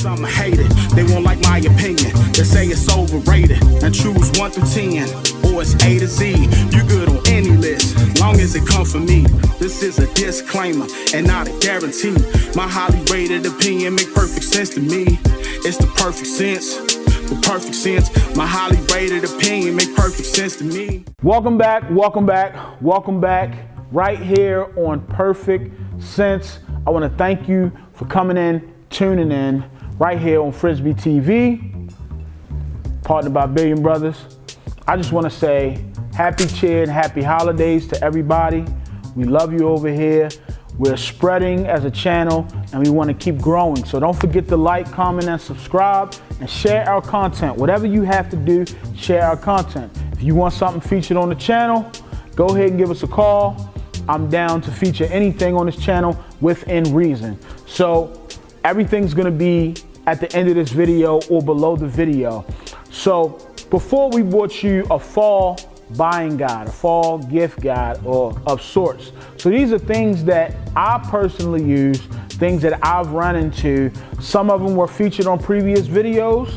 some hate it. They won't like my opinion. They say it's overrated. And choose 1 through 10, or it's A to Z. You good on any list, long as it come from me. This is a disclaimer and not a guarantee. My highly rated opinion make perfect sense to me. It's the perfect sense. The perfect sense. My highly rated opinion make perfect sense to me. Welcome back. Right here on Perfect Sense. I want to thank you for coming in, tuning in, right here on Frisbee TV, partnered by Billion Brothers. I just want to say happy cheer and happy holidays to everybody. We love you over here. We're spreading as a channel and we want to keep growing. So don't forget to like, comment, and subscribe and share our content. Whatever you have to do, share our content. If you want something featured on the channel, go ahead and give us a call. I'm down to feature anything on this channel within reason. So everything's gonna be at the end of this video or below the video. So before we brought you a fall buying guide, a fall gift guide or of sorts. So these are things that I personally use, things that I've run into. Some of them were featured on previous videos.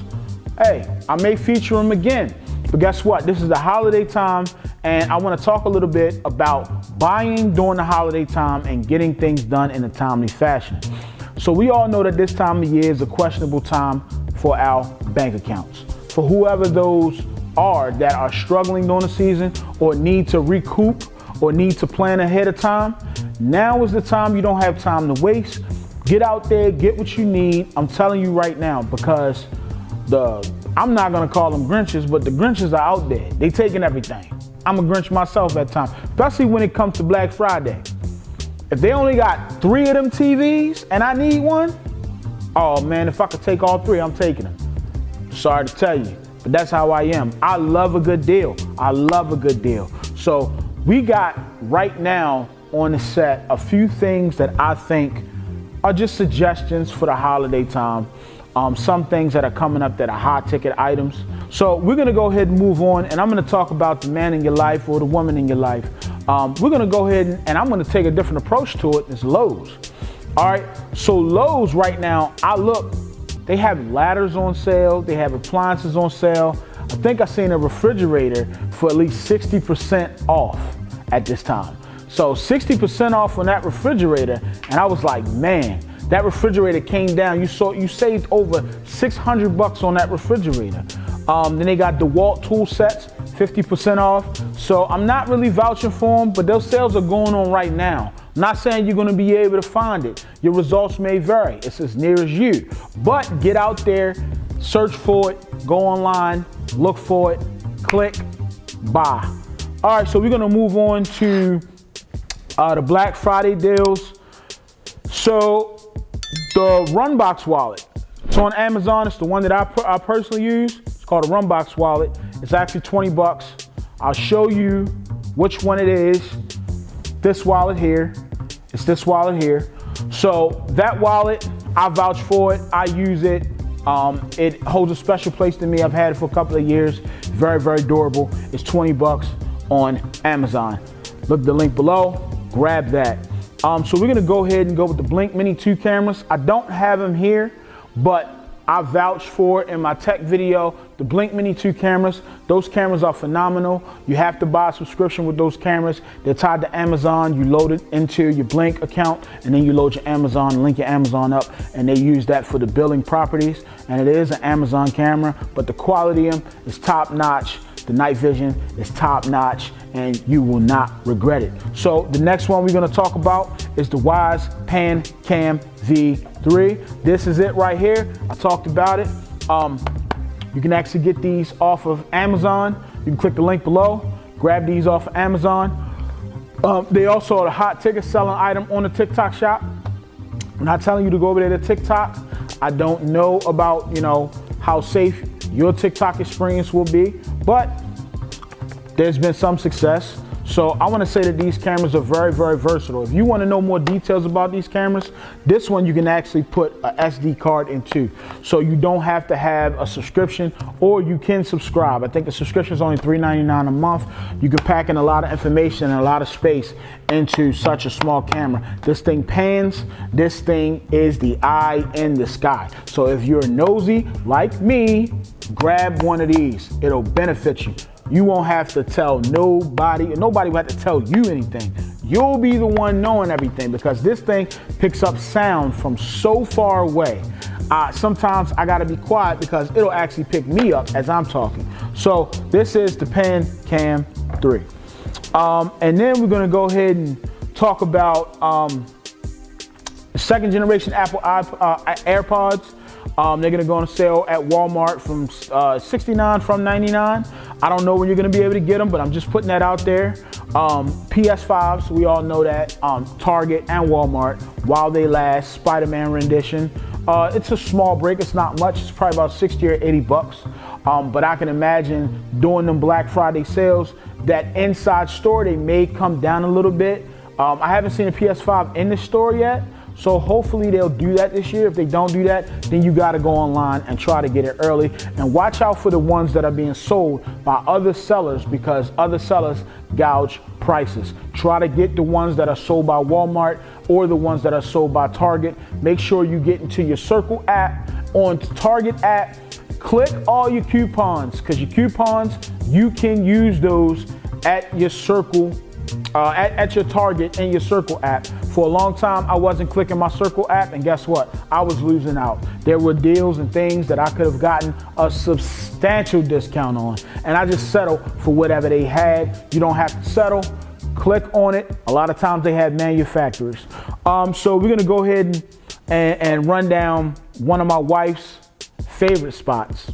Hey, I may feature them again. But guess what? This is the holiday time and I want to talk a little bit about buying during the holiday time and getting things done in a timely fashion. So we all know that this time of year is a questionable time for our bank accounts. For whoever those are that are struggling during the season or need to recoup or need to plan ahead of time, now is the time. You don't have time to waste. Get out there, get what you need. I'm telling you right now, because I'm not gonna call them Grinches, but the Grinches are out there. They taking everything. I'm a Grinch myself at times, especially when it comes to Black Friday. If they only got 3 of them TVs and I need one, oh man, if I could take all 3, I'm taking them. Sorry to tell you, but that's how I am. I love a good deal. I love a good deal. So we got right now on the set a few things that I think are just suggestions for the holiday time. Some things that are coming up that are high ticket items. So we're gonna go ahead and move on, and I'm gonna talk about the man in your life or the woman in your life. We're gonna go ahead and I'm gonna take a different approach to it. It's Lowe's. All right, so Lowe's right now, they have ladders on sale, they have appliances on sale. I think I seen a refrigerator for at least 60% off at this time. So 60% off on that refrigerator, and I was like, man, that refrigerator came down. You saved over $600 on that refrigerator. Then they got DeWalt tool sets, 50% off. So I'm not really vouching for them, but those sales are going on right now. I'm not saying you're gonna be able to find it. Your results may vary. It's as near as you. But get out there, search for it, go online, look for it, click, buy. All right, so we're gonna move on to the Black Friday deals. So the Runbox wallet, it's on Amazon. It's the one that I personally use. It's called a Runbox wallet. It's actually $20. I'll show you which one it is. This wallet here. It's this wallet here. So that wallet, I vouch for it. I use it. It holds a special place to me. I've had it for a couple of years. Very, very durable. It's $20 on Amazon. Look at the link below. Grab that. So we're gonna go ahead and go with the Blink Mini 2 cameras. I don't have them here, but I vouched for it in my tech video. The Blink Mini 2 cameras, those cameras are phenomenal. You have to buy a subscription with those cameras. They're tied to Amazon. You load it into your Blink account, and then you load your Amazon, link your Amazon up, and they use that for the billing properties. And it is an Amazon camera, but the quality of them is top notch. The night vision is top notch, and you will not regret it. So the next one we're gonna talk about is the Wyze Pan Cam V3. This is it right here. I talked about it. You can actually get these off of Amazon. You can click the link below, grab these off of Amazon. They also are a hot ticket selling item on the TikTok shop. I'm not telling you to go over there to TikTok. I don't know about, how safe your TikTok experience will be, but there's been some success. So I want to say that these cameras are very, very versatile. If you want to know more details about these cameras, this one you can actually put a SD card into. So you don't have to have a subscription, or you can subscribe. I think the subscription is only $3.99 a month. You can pack in a lot of information and a lot of space into such a small camera. This thing pans. This thing is the eye in the sky. So if you're nosy like me, grab one of these. It'll benefit you. You won't have to tell nobody, nobody will have to tell you anything. You'll be the one knowing everything, because this thing picks up sound from so far away. Sometimes I gotta be quiet because it'll actually pick me up as I'm talking. So this is the Pan Cam 3. And then we're gonna go ahead and talk about second generation Apple AirPods. They're gonna go on sale at Walmart from $69 from $99. I don't know when you're gonna be able to get them, but I'm just putting that out there. PS5s, we all know that. Target and Walmart, while they last. Spider-Man rendition. It's a small break. It's not much. It's probably about 60 or 80 bucks. But I can imagine during them Black Friday sales, that inside store, they may come down a little bit. I haven't seen a PS5 in the store yet. So hopefully they'll do that this year. If they don't do that, then you gotta go online and try to get it early. And watch out for the ones that are being sold by other sellers, because other sellers gouge prices. Try to get the ones that are sold by Walmart or the ones that are sold by Target. Make sure you get into your Circle app. On Target app, click all your coupons, because your coupons, you can use those at your Circle, at your Target and your Circle app. For a long time, I wasn't clicking my Circle app, and guess what? I was losing out. There were deals and things that I could have gotten a substantial discount on, and I just settled for whatever they had. You don't have to settle. Click on it. A lot of times they have manufacturers. So we're gonna go ahead and run down one of my wife's favorite spots.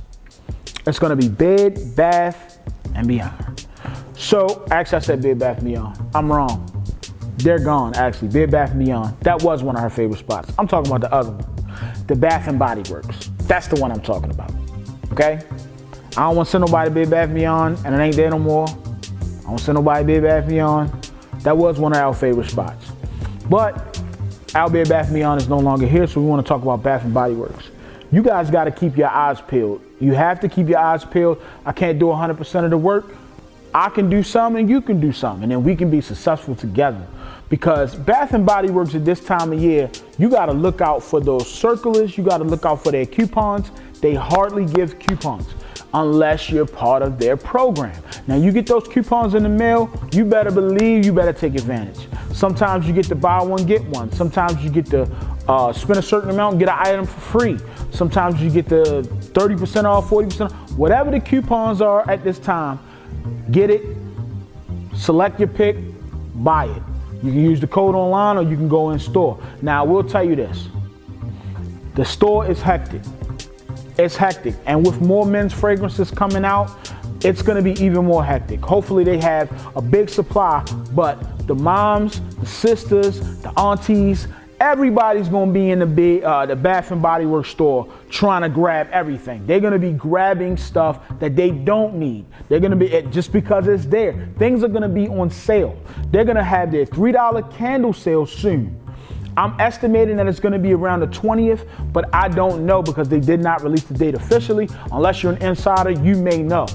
It's gonna be Bed, Bath, and Beyond. So, actually I said Bed Bath & Beyond. I'm wrong. They're gone, actually. Bed Bath & Beyond. That was one of her favorite spots. I'm talking about the other one. The Bath & Body Works. That's the one I'm talking about. Okay? I don't want to send nobody to Bed Bath & Beyond, and it ain't there no more. I don't send nobody to Bed Bath & Beyond. That was one of our favorite spots. But our Bed Bath & Beyond is no longer here, so we want to talk about Bath & Body Works. You guys got to keep your eyes peeled. You have to keep your eyes peeled. I can't do 100% of the work. I can do some and you can do some, and then we can be successful together. Because Bath & Body Works at this time of year, you got to look out for those circulars. You got to look out for their coupons. They hardly give coupons unless you're part of their program. Now you get those coupons in the mail, you better believe you better take advantage. Sometimes you get to buy one, get one. Sometimes you get to spend a certain amount and get an item for free. Sometimes you get the 30% off, 40% off. Whatever the coupons are at this time, get it, select your pick, buy it. You can use the code online or you can go in store. Now, I will tell you this. The store is hectic. It's hectic. And with more men's fragrances coming out, it's going to be even more hectic. Hopefully they have a big supply, but the moms, the sisters, the aunties, everybody's going to be in the Bath & Body Works store trying to grab everything. They're going to be grabbing stuff that they don't need. They're going to be, just because it's there. Things are going to be on sale. They're going to have their $3 candle sale soon. I'm estimating that it's going to be around the 20th, but I don't know because they did not release the date officially. Unless you're an insider, you may know.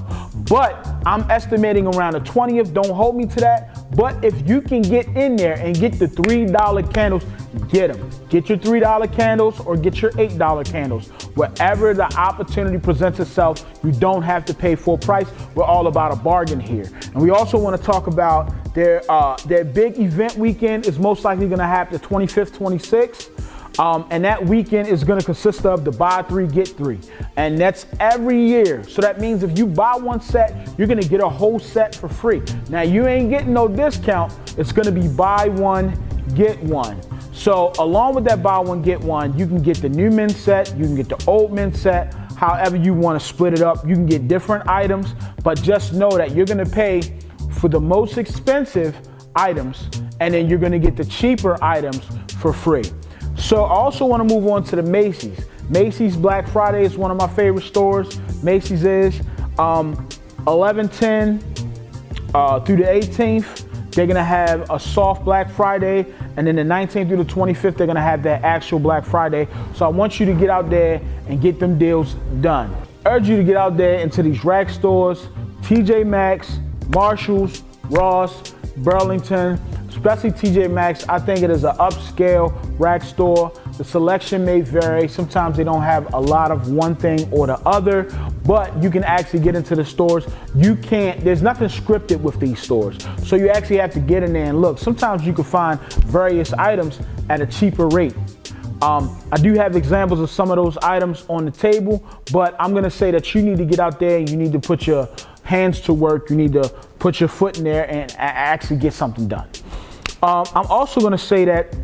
But I'm estimating around the 20th. Don't hold me to that. But if you can get in there and get the $3 candles, get them. Get your $3 candles or get your $8 candles. Wherever the opportunity presents itself, you don't have to pay full price. We're all about a bargain here. And we also want to talk about their big event weekend is most likely going to happen the 25th, 26th. And that weekend is going to consist of the buy three, get three. And that's every year. So that means if you buy one set, you're going to get a whole set for free. Now, you ain't getting no discount. It's going to be buy one, get one. So along with that buy one, get one, you can get the new men's set, you can get the old men's set, however you want to split it up. You can get different items, but just know that you're going to pay for the most expensive items, and then you're going to get the cheaper items for free. So I also want to move on to the Macy's. Macy's Black Friday is one of my favorite stores. Macy's is 11/10 through the 18th. they're gonna have a soft Black Friday, and then the 19th through the 25th, they're gonna have that actual Black Friday. So I want you to get out there and get them deals done. I urge you to get out there into these rack stores, TJ Maxx, Marshalls, Ross, Burlington, especially TJ Maxx. I think it is an upscale rack store. The selection may vary. Sometimes they don't have a lot of one thing or the other, but you can actually get into the stores. There's nothing scripted with these stores. So you actually have to get in there and look. Sometimes you can find various items at a cheaper rate. I do have examples of some of those items on the table, but I'm gonna say that you need to get out there and you need to put your hands to work. You need to put your foot in there and actually get something done. I'm also gonna say that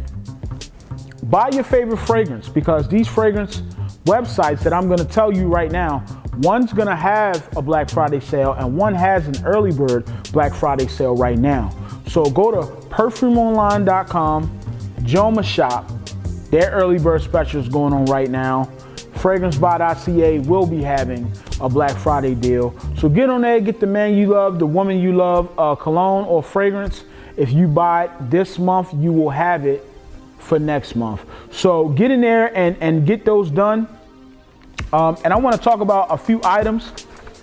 buy your favorite fragrance, because these fragrance websites that I'm gonna tell you right now, one's gonna have a Black Friday sale and one has an early bird Black Friday sale right now. So go to perfumeonline.com, Joma Shop. Their early bird special is going on right now. FragranceBuy.ca will be having a Black Friday deal. So get on there, get the man you love, the woman you love, cologne or fragrance. If you buy it this month, you will have it for next month. So get in there and get those done. And I want to talk about a few items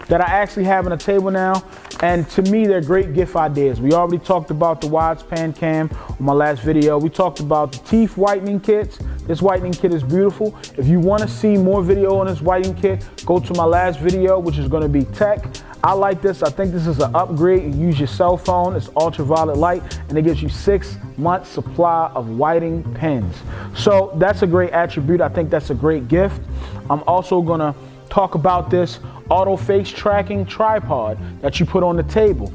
that I actually have on the table now. And to me, they're great gift ideas. We already talked about the Widespan Cam on my last video. We talked about the teeth whitening kits. This whitening kit is beautiful. If you want to see more video on this whitening kit, go to my last video, which is going to be tech. I like this. I think this is an upgrade. You use your cell phone. It's ultraviolet light, and it gives you 6 months supply of whitening pens. So that's a great attribute. I think that's a great gift. I'm also going to talk about this auto face tracking tripod that you put on the table.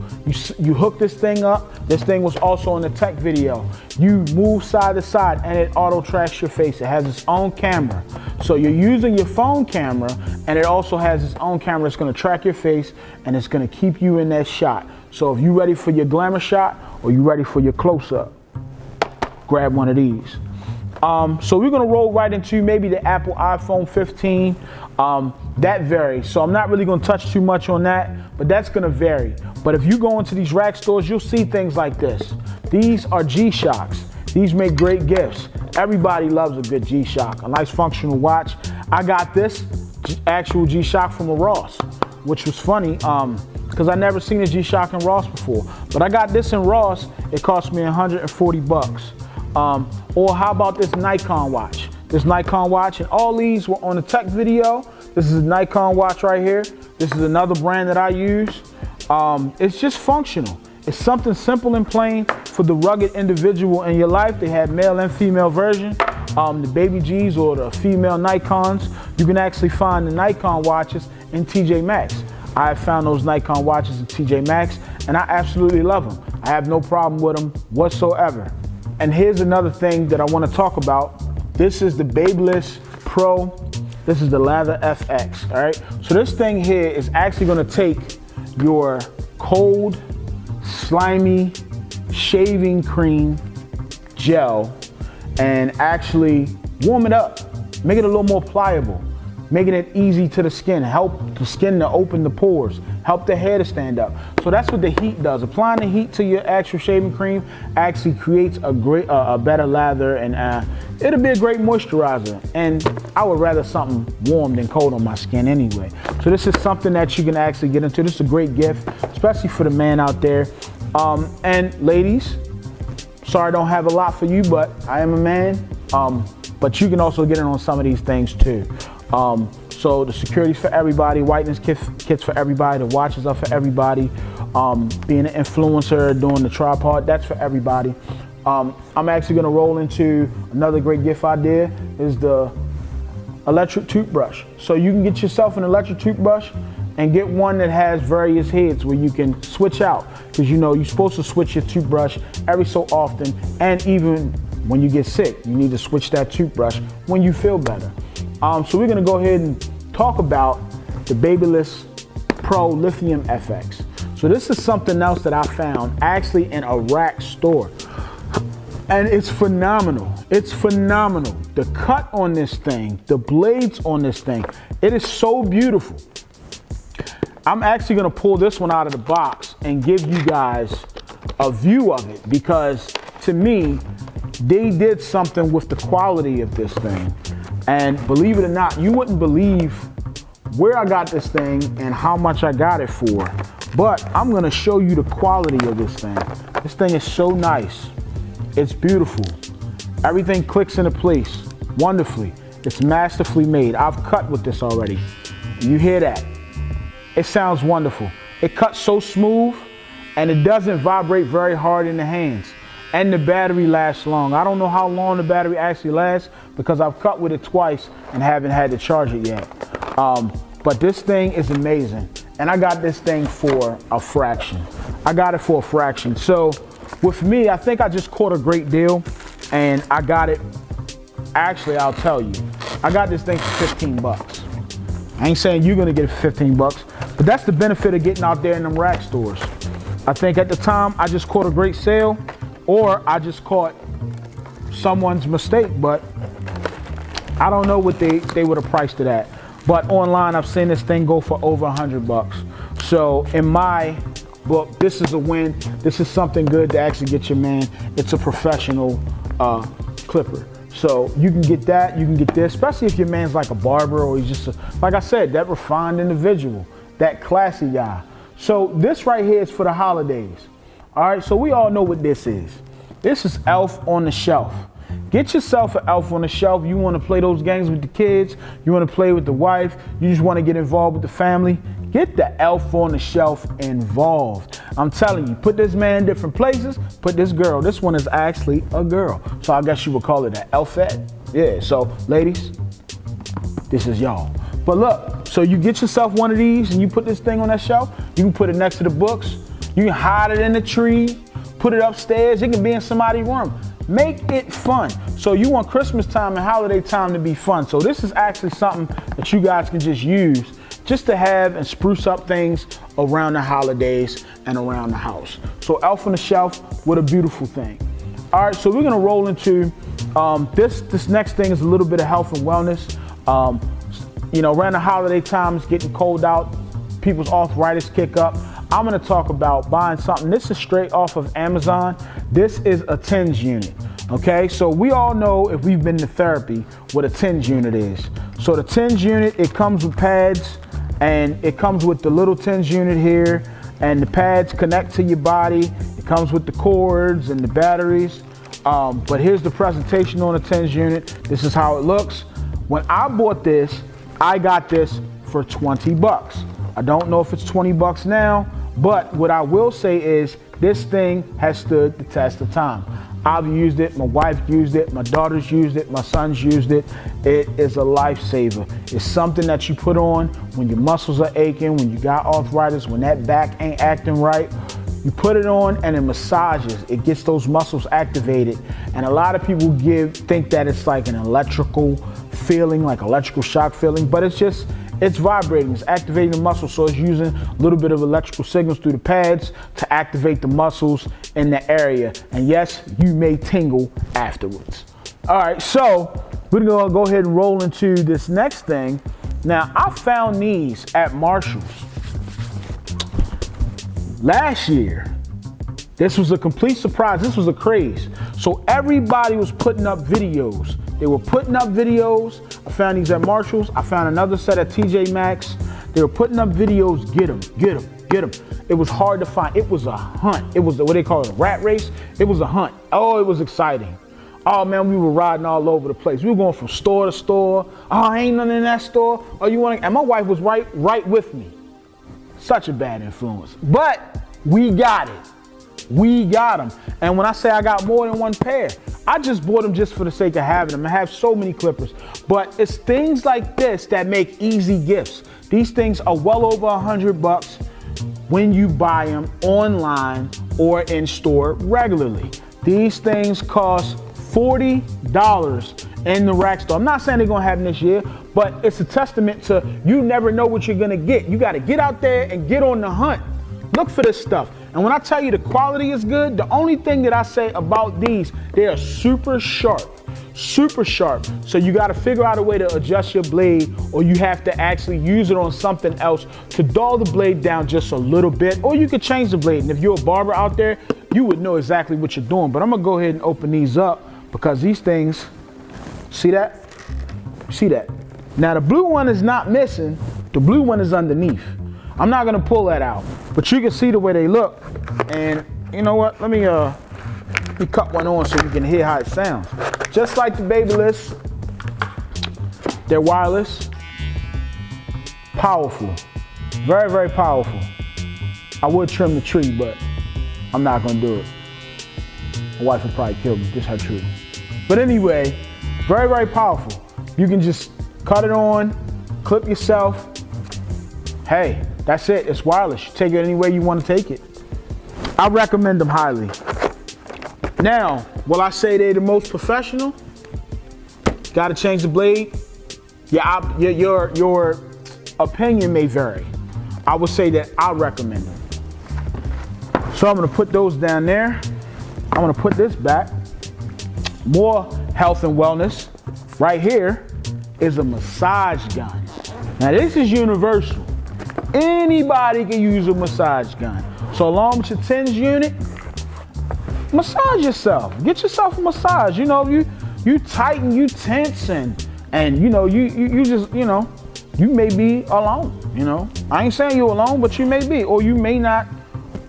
You hook this thing up. This thing was also in the tech video. You move side to side and it auto tracks your face. It has its own camera. So you're using your phone camera and it also has its own camera that's gonna track your face and it's gonna keep you in that shot. So if you're ready for your glamour shot or you're ready for your close-up, grab one of these. So we're gonna roll right into maybe the Apple iPhone 15. That varies, so I'm not really gonna touch too much on that, but that's gonna vary. But if you go into these rack stores, you'll see things like this. These are G-Shocks. These make great gifts. Everybody loves a good G-Shock, a nice functional watch. I got this actual G-Shock from a Ross, which was funny, because I never seen a G-Shock in Ross before. But I got this in Ross, it cost me 140 bucks. Or how about this Nikon watch? This Nikon watch, and all these were on the tech video. This is a Nikon watch right here. This is another brand that I use. It's just functional. It's something simple and plain for the rugged individual in your life. They have male and female version. The baby G's or the female Nikons. You can actually find the Nikon watches in TJ Maxx. I have found those Nikon watches in TJ Maxx and I absolutely love them. I have no problem with them whatsoever. And here's another thing that I want to talk about. This is the Babyliss Pro. This is the Lather FX, all right? So this thing here is actually gonna take your cold, slimy shaving cream gel and actually warm it up, make it a little more pliable, making it easy to the skin, help the skin to open the pores, help the hair to stand up. So that's what the heat does. Applying the heat to your actual shaving cream actually creates a better lather, and it'll be a great moisturizer. And I would rather something warm than cold on my skin anyway. So this is something that you can actually get into. This is a great gift, especially for the man out there. And ladies, sorry I don't have a lot for you, but I am a man. But you can also get in on some of these things too. So the security's for everybody, whiteness kits for everybody, the watches are for everybody. Being an influencer, doing the tripod, that's for everybody. I'm actually gonna roll into another great gift idea, is the electric toothbrush. So you can get yourself an electric toothbrush and get one that has various heads where you can switch out. Because you know you're supposed to switch your toothbrush every so often, and even when you get sick, you need to switch that toothbrush when you feel better. So we're gonna go ahead and talk about the Babyliss Pro Lithium FX. So this is something else that I found actually in a rack store. And it's phenomenal. It's phenomenal. The cut on this thing, the blades on this thing, it is so beautiful. I'm actually gonna pull this one out of the box and give you guys a view of it, because to me, they did something with the quality of this thing. And believe it or not, you wouldn't believe where I got this thing and how much I got it for. But I'm gonna show you the quality of this thing. This thing is so nice. It's beautiful. Everything clicks into place wonderfully. It's masterfully made. I've cut with this already. You hear that? It sounds wonderful. It cuts so smooth, and it doesn't vibrate very hard in the hands. And the battery lasts long. I don't know how long the battery actually lasts because I've cut with it twice and haven't had to charge it yet. But this thing is amazing. And I got this thing for a fraction. I got it for a fraction. So with me, I think I just caught a great deal, and I got it. Actually, I'll tell you, I got this thing for 15 bucks. I ain't saying you're gonna get it for 15 bucks, but that's the benefit of getting out there in them rack stores. I think at the time I just caught a great sale, or I just caught someone's mistake, but I don't know what they would have priced it at. But online, I've seen this thing go for over 100 bucks. So in my book, this is a win. This is something good to actually get your man. It's a professional clipper. So you can get that, you can get this, especially if your man's like a barber, or he's just, like I said, that refined individual, that classy guy. So this right here is for the holidays. All right, so we all know what this is. This is Elf on the Shelf. Get yourself an Elf on the Shelf. You want to play those games with the kids, you want to play with the wife, you just want to get involved with the family. Get the Elf on the Shelf involved. I'm telling you, put this man in different places, put this girl. This one is actually a girl, so I guess you would call it an Elfette. Yeah, so ladies, this is y'all. But look, so you get yourself one of these and you put this thing on that shelf. You can put it next to the books. You can hide it in the tree, put it upstairs. It can be in somebody's room. Make it fun. So you want Christmas time and holiday time to be fun. So this is actually something that you guys can just use just to have and spruce up things around the holidays and around the house. So Elf on the Shelf, what a beautiful thing. All right, so we're gonna roll into this next thing is a little bit of health and wellness. You know, around the holiday time, it's getting cold out, people's arthritis kick up. I'm gonna talk about buying something. This is straight off of Amazon. This is a TENS unit, okay? So we all know, if we've been to therapy, what a TENS unit is. So the TENS unit, it comes with pads, and it comes with the little TENS unit here, and the pads connect to your body. It comes with the cords and the batteries. But here's the presentation on the TENS unit. This is how it looks. When I bought this, I got this for 20 bucks. I don't know if it's 20 bucks now, but what I will say is this thing has stood the test of time. I've used it, my wife used it, my daughters used it, my sons used it. It is a lifesaver. It's something that you put on when your muscles are aching, when you got arthritis, when that back ain't acting right. You put it on and it massages. It gets those muscles activated. And a lot of people think that it's like an electrical feeling, like electrical shock feeling, but it's vibrating, it's activating the muscles, so it's using a little bit of electrical signals through the pads to activate the muscles in the area. And yes, you may tingle afterwards. All right, so we're gonna go ahead and roll into this next thing. Now, I found these at Marshall's last year. This was a complete surprise. This was a craze. So everybody was putting up videos. They were putting up videos. I found these at Marshall's. I found another set at TJ Maxx. They were putting up videos, get them, get them, get them. It was hard to find. It was a hunt. It was what they call it, a rat race. It was a hunt. Oh, it was exciting. Oh man, we were riding all over the place. We were going from store to store. Oh, ain't nothing in that store. Oh, you want to? And my wife was right with me. Such a bad influence. But we got it. We got them. And when I say I got more than one pair, I just bought them just for the sake of having them. I have so many clippers. But it's things like this that make easy gifts. These things are well over 100 bucks when you buy them online or in store regularly. These things cost $40 in the rack store. I'm not saying they're gonna have them this year, but it's a testament to you never know what you're gonna get. You gotta get out there and get on the hunt. Look for this stuff. And when I tell you the quality is good, the only thing that I say about these, they are super sharp. Super sharp. So you got to figure out a way to adjust your blade, or you have to actually use it on something else to dull the blade down just a little bit, or you could change the blade. And if you're a barber out there, you would know exactly what you're doing. But I'm gonna go ahead and open these up because these things, see that? See that? Now the blue one is not missing, the blue one is underneath. I'm not gonna pull that out, but you can see the way they look. And you know what? Let me cut one on so you can hear how it sounds. Just like the Babyliss, they're wireless, powerful, very, very powerful. I would trim the tree, but I'm not gonna do it. My wife would probably kill me, just her tree. But anyway, very, very powerful. You can just cut it on, clip yourself. Hey, that's it, it's wireless. You take it any way you wanna take it. I recommend them highly. Now, will I say they're the most professional? Gotta change the blade? Yeah, your opinion may vary. I would say that I recommend them. So I'm gonna put those down there. I'm gonna put this back. More health and wellness. Right here is a massage gun. Now this is universal. Anybody can use a massage gun. So along with your TENS unit, massage yourself. Get yourself a massage. You know, you tighten, you tense, and you know, you just, you know, you may be alone, you know. I ain't saying you're alone, but you may be, or you may not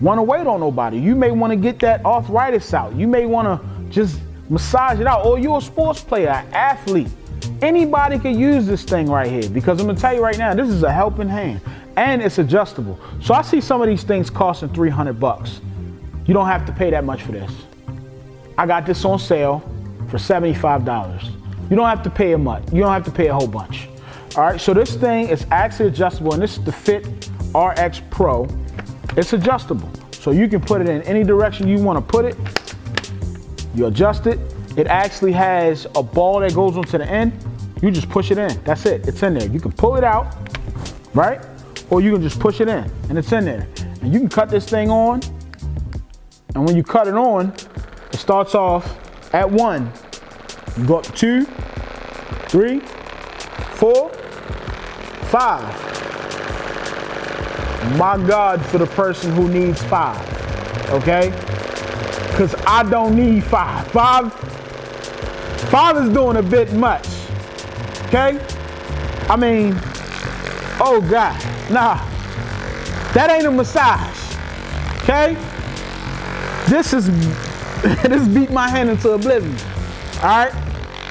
want to wait on nobody. You may want to get that arthritis out. You may want to just massage it out, or you're a sports player, an athlete. Anybody can use this thing right here, because I'm gonna tell you right now, this is a helping hand, and it's adjustable. So I see some of these things costing $300. You don't have to pay that much for this. I got this on sale for $75. You don't have to pay a much. You don't have to pay a whole bunch. All right, so this thing is actually adjustable, and this is the Fit RX Pro. It's adjustable, so you can put it in any direction you want to put it. You adjust it. It actually has a ball that goes onto the end. You just push it in. That's it. It's in there. You can pull it out, right? Or you can just push it in, and it's in there. And you can cut this thing on, and when you cut it on, it starts off at 1. You go up to 2, 3, 4, 5. My God, for the person who needs 5, okay? Because I don't need 5. 5 is doing a bit much, okay? I mean, oh God, nah, that ain't a massage, okay? This beat my hand into oblivion, all right?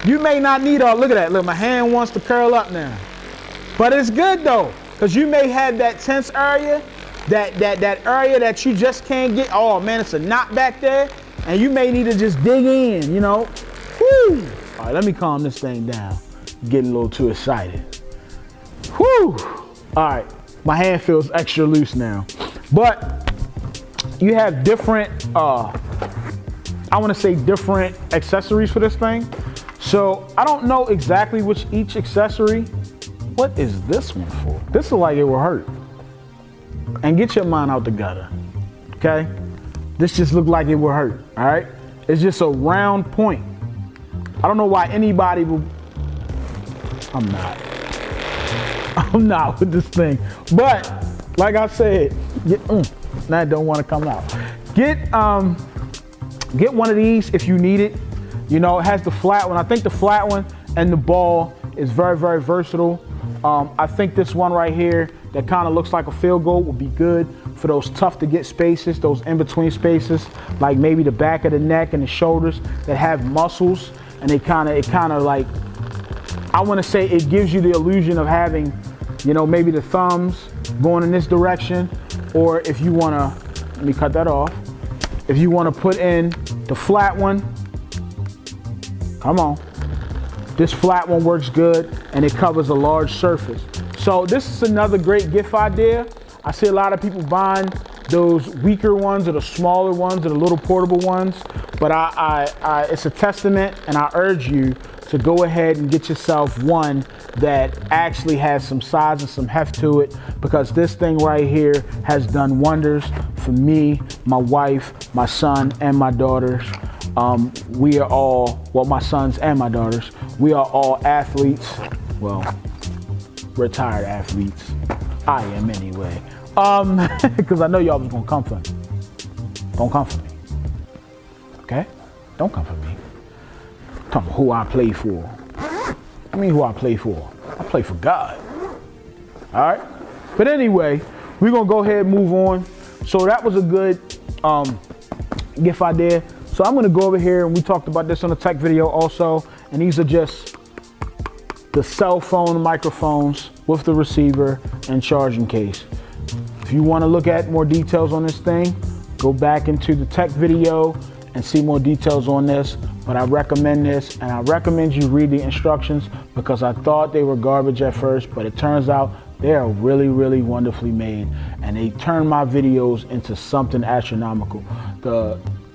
You may not need all, look at that, look, my hand wants to curl up now. But it's good though, because you may have that tense area, that area that you just can't get, oh man, it's a knot back there, and you may need to just dig in, you know? Whew. All right, let me calm this thing down. Getting a little too excited. Whew. All right, my hand feels extra loose now. But you have different, I wanna say different accessories for this thing. So I don't know exactly which each accessory. What is this one for? This looks like it will hurt. And get your mind out the gutter, okay? This just looked like it will hurt, all right? It's just a round point. I don't know why anybody will, I'm not with this thing. But like I said, that don't want to come out. Get one of these if you need it. You know, it has the flat one. I think the flat one and the ball is very, very versatile. I think this one right here that kind of looks like a field goal would be good for those tough to get spaces, those in between spaces, like maybe the back of the neck and the shoulders that have muscles, and it kind of like, I want to say it gives you the illusion of having, you know, maybe the thumbs going in this direction, or if you want to, let me cut that off. If you want to put in the flat one, come on. This flat one works good, and it covers a large surface. So this is another great gift idea. I see a lot of people buying those weaker ones or the smaller ones or the little portable ones, but it's a testament, and I urge you to go ahead and get yourself one that actually has some size and some heft to it, because this thing right here has done wonders for me, my wife, my son, and my daughters. We are all, well, my sons and my daughters, we are all athletes. Well, retired athletes. I am anyway. Because I know y'all was gonna come for me. Don't come for me. okay? Don't come for me. Talk about who I play for. I mean who I play for. I play for God. All right? But anyway, we're going to go ahead and move on. So that was a good gift idea. So I'm going to go over here, and we talked about this on the tech video also. And these are just the cell phone microphones with the receiver and charging case. If you want to look at more details on this thing, go back into the tech video and see more details on this. But I recommend this, and I recommend you read the instructions, because I thought they were garbage at first, but it turns out they are really, really wonderfully made, and they turn my videos into something astronomical.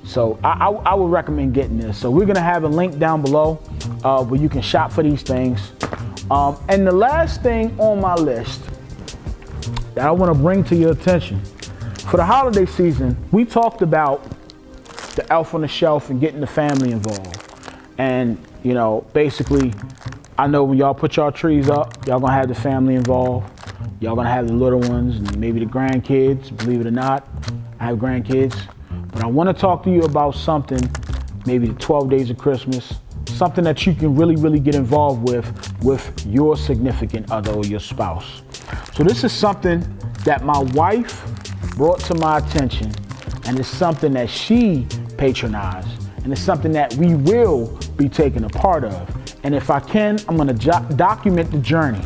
So I would recommend getting this. So we're gonna have a link down below where you can shop for these things. And the last thing on my list that I wanna bring to your attention, for the holiday season, we talked about the elf on the shelf and getting the family involved. And you know, basically, I know when y'all put y'all trees up, y'all gonna have the family involved. Y'all gonna have the little ones and maybe the grandkids. Believe it or not, I have grandkids. But I wanna talk to you about something, maybe the 12 days of Christmas, something that you can really, really get involved with your significant other or your spouse. So this is something that my wife brought to my attention, and it's something that she patronized, and it's something that we will be taking a part of. And if I can, I'm gonna document the journey.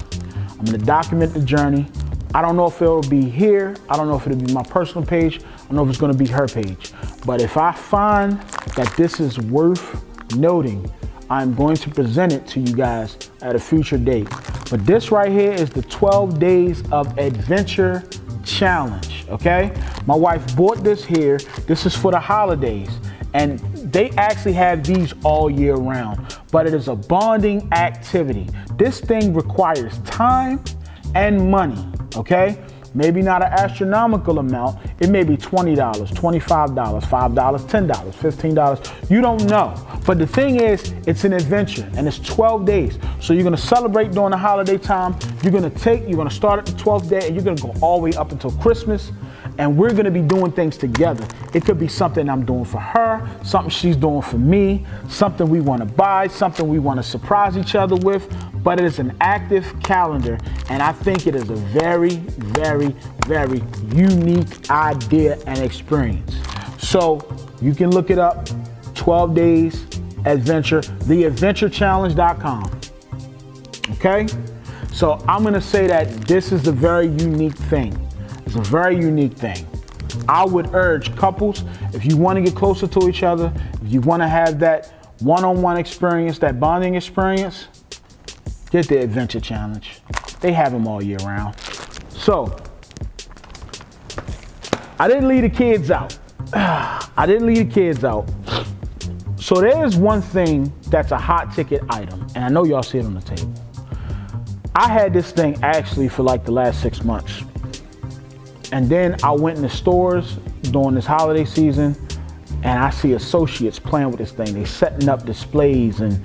I'm gonna document the journey. I don't know if it'll be here. I don't know if it'll be my personal page. I don't know if it's gonna be her page. But if I find that this is worth noting, I'm going to present it to you guys at a future date. But this right here is the 12 Days of Adventure Challenge, okay? My wife bought this here. This is for the holidays. And they actually have these all year round, but it is a bonding activity. This thing requires time and money, okay? Maybe not an astronomical amount. It may be $20, $25, $5, $10, $15. You don't know. But the thing is, it's an adventure, and it's 12 days. So you're gonna celebrate during the holiday time. You're gonna start at the 12th day, and you're gonna go all the way up until Christmas. And we're gonna be doing things together. It could be something I'm doing for her, something she's doing for me, something we wanna buy, something we wanna surprise each other with, but it is an active calendar, and I think it is a very, very, very unique idea and experience. So you can look it up, 12 Days Adventure, theadventurechallenge.com, okay? So I'm gonna say that this is a very unique thing. It's a very unique thing. I would urge couples, if you want to get closer to each other, if you want to have that one-on-one experience, that bonding experience, get the Adventure Challenge. They have them all year round. So, I didn't leave the kids out. I didn't leave the kids out. So there's one thing that's a hot ticket item, and I know y'all see it on the table. I had this thing actually for like the last 6 months. And then I went in the stores during this holiday season, and I see associates playing with this thing. They setting up displays, and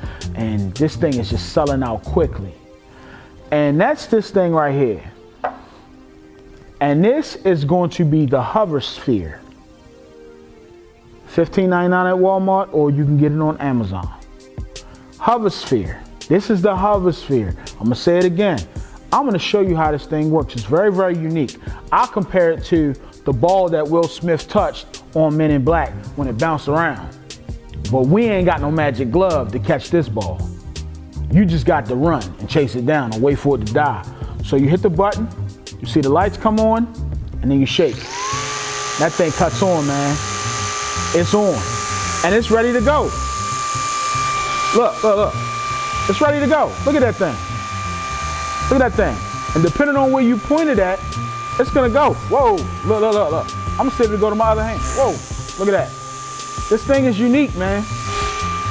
this thing is just selling out quickly. And that's this thing right here. And this is going to be the Hover Sphere. $15.99 at Walmart, or you can get it on Amazon. Hover Sphere. This is the Hover Sphere. I'm gonna say it again. I'm gonna show you how this thing works. It's very, very unique. I'll compare it to the ball that Will Smith touched on Men in Black when it bounced around. But we ain't got no magic glove to catch this ball. You just got to run and chase it down and wait for it to die. So you hit the button, you see the lights come on, and then you shake. That thing cuts on, man. It's on, and it's ready to go. Look, look, look. It's ready to go. Look at that thing. Look at that thing. And depending on where you point it at, it's gonna go. Whoa, look, look, look, look. I'm gonna see if it go to my other hand. Whoa, look at that. This thing is unique, man.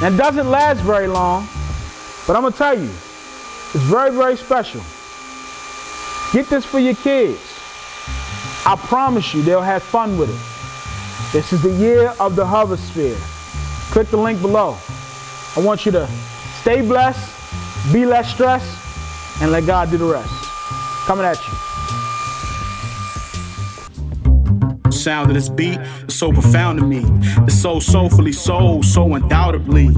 And it doesn't last very long, but I'm gonna tell you, it's very, very special. Get this for your kids. I promise you, they'll have fun with it. This is the year of the Hover Sphere. Click the link below. I want you to stay blessed, be less stressed, and let God do the rest. Coming at you. sound of this beat is so profound to me. It's so soulfully sold, so undoubtedly.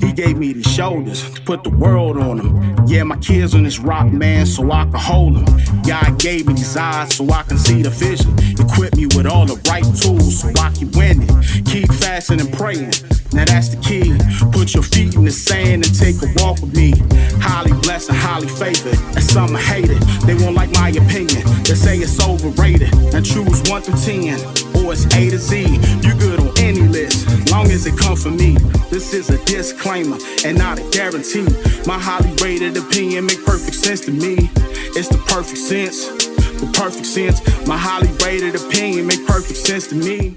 He gave me these shoulders to put the world on them. Yeah, my kids on this rock, man, so I can hold them. God gave me these eyes so I can see the vision. Equip me with all the right tools so I can win it. Keep fasting and praying. Now that's the key. Put your feet in the sand and take a walk with me. Highly blessed and highly favored, and some hate it. They won't like my opinion. They say it's overrated. And choose 1 through 10, or it's A to Z. You good on any list, long as it come from me. This is a disclaimer and not a guarantee. My highly rated opinion make perfect sense to me. It's the perfect sense, the perfect sense. My highly rated opinion make perfect sense to me.